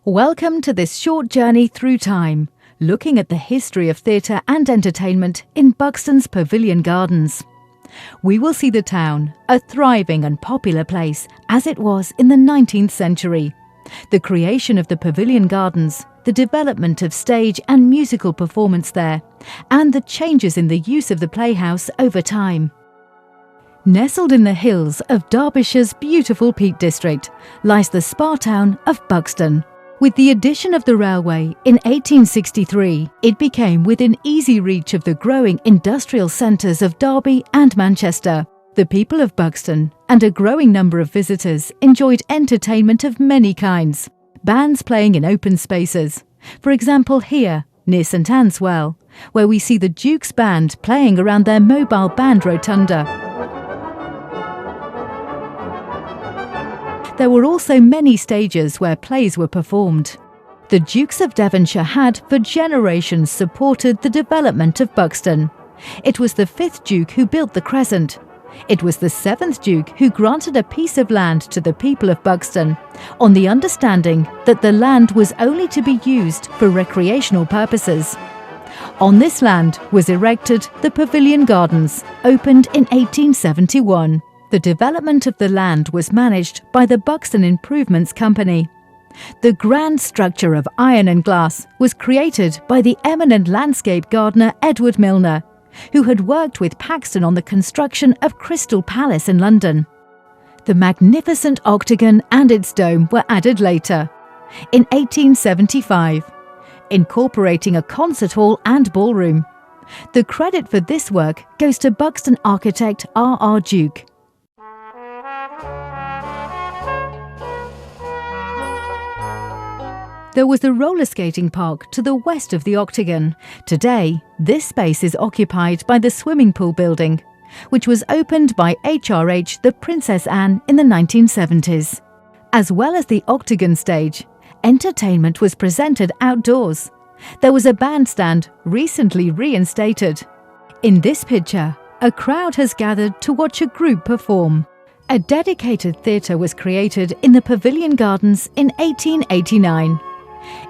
Welcome to this short journey through time, looking at the history of theatre and entertainment in Buxton's Pavilion Gardens. We will see the town, a thriving and popular place as it was in the 19th century, the creation of the Pavilion Gardens, the development of stage and musical performance there, and the changes in the use of the playhouse over time. Nestled in the hills of Derbyshire's beautiful Peak District lies the spa town of Buxton. With the addition of the railway in 1863, it became within easy reach of the growing industrial centres of Derby and Manchester. The people of Buxton and a growing number of visitors enjoyed entertainment of many kinds. Bands playing in open spaces. For example here, near St Anne's Well, where we see the Duke's Band playing around their mobile band rotunda. There were also many stages where plays were performed. The Dukes of Devonshire had, for generations, supported the development of Buxton. It was the 5th Duke who built the Crescent. It was the 7th Duke who granted a piece of land to the people of Buxton, on the understanding that the land was only to be used for recreational purposes. On this land was erected the Pavilion Gardens, opened in 1871. The development of the land was managed by the Buxton Improvements Company. The grand structure of iron and glass was created by the eminent landscape gardener Edward Milner, who had worked with Paxton on the construction of Crystal Palace in London. The magnificent octagon and its dome were added later, in 1875, incorporating a concert hall and ballroom. The credit for this work goes to Buxton architect R.R. Duke. There was a roller skating park to the west of the octagon. Today, this space is occupied by the swimming pool building, which was opened by HRH the Princess Anne in the 1970s. As well as the octagon stage, entertainment was presented outdoors. There was a bandstand recently reinstated. In this picture, a crowd has gathered to watch a group perform. A dedicated theatre was created in the Pavilion Gardens in 1889.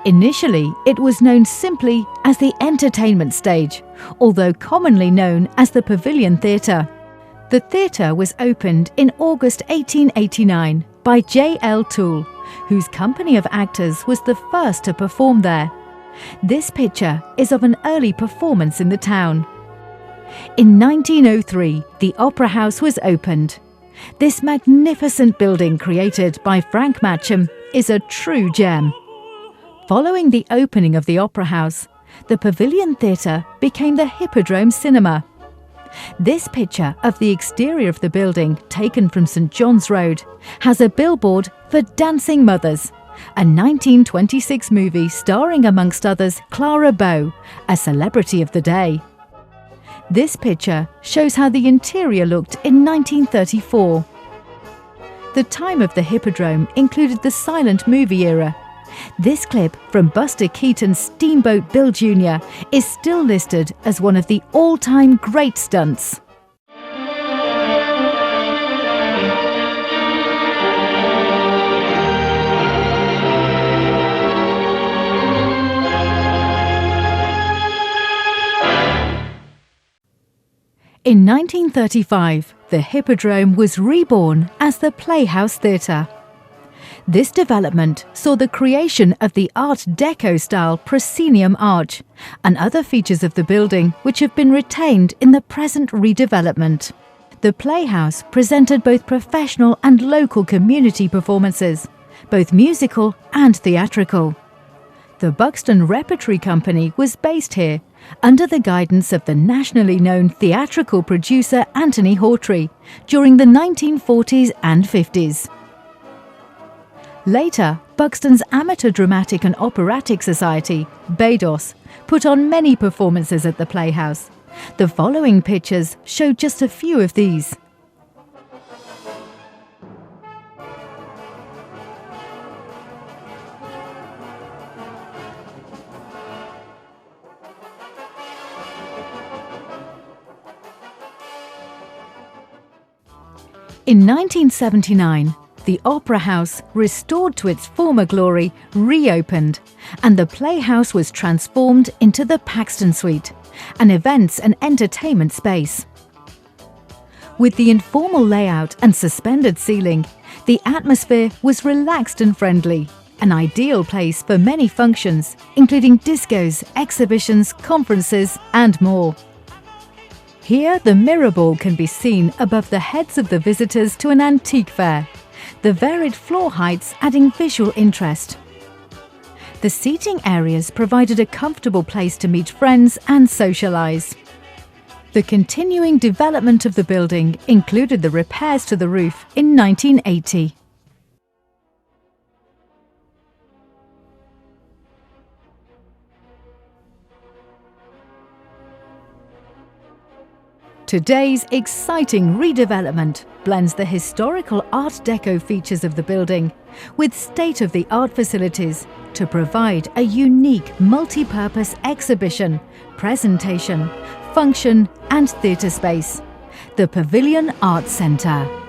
Initially, it was known simply as the entertainment stage, although commonly known as the Pavilion Theatre. The theatre was opened in August 1889 by J.L. Toole, whose company of actors was the first to perform there. This picture is of an early performance in the town. In 1903, the Opera House was opened. This magnificent building created by Frank Matcham is a true gem. Following the opening of the Opera House, the Pavilion Theatre became the Hippodrome Cinema. This picture of the exterior of the building, taken from St John's Road, has a billboard for Dancing Mothers, a 1926 movie starring amongst others Clara Bow, a celebrity of the day. This picture shows how the interior looked in 1934. The time of the Hippodrome included the silent movie era. This clip from Buster Keaton's Steamboat Bill Jr. is still listed as one of the all-time great stunts. In 1935, the Hippodrome was reborn as the Playhouse Theatre. This development saw the creation of the Art Deco-style proscenium arch and other features of the building which have been retained in the present redevelopment. The Playhouse presented both professional and local community performances, both musical and theatrical. The Buxton Repertory Company was based here under the guidance of the nationally known theatrical producer Anthony Hawtrey during the 1940s and 50s. Later, Buxton's Amateur Dramatic and Operatic Society, BADOS, put on many performances at the Playhouse. The following pictures show just a few of these. In 1979, The Opera House, restored to its former glory, reopened, and the Playhouse was transformed into the Paxton Suite, an events and entertainment space. With the informal layout and suspended ceiling, the atmosphere was relaxed and friendly, an ideal place for many functions, including discos, exhibitions, conferences, and more. Here, the mirror ball can be seen above the heads of the visitors to an antique fair, the varied floor heights adding visual interest. The seating areas provided a comfortable place to meet friends and socialise. The continuing development of the building included the repairs to the roof in 1980. Today's exciting redevelopment blends the historical Art Deco features of the building with state-of-the-art facilities to provide a unique multi-purpose exhibition, presentation, function and theatre space. The Pavilion Arts Centre.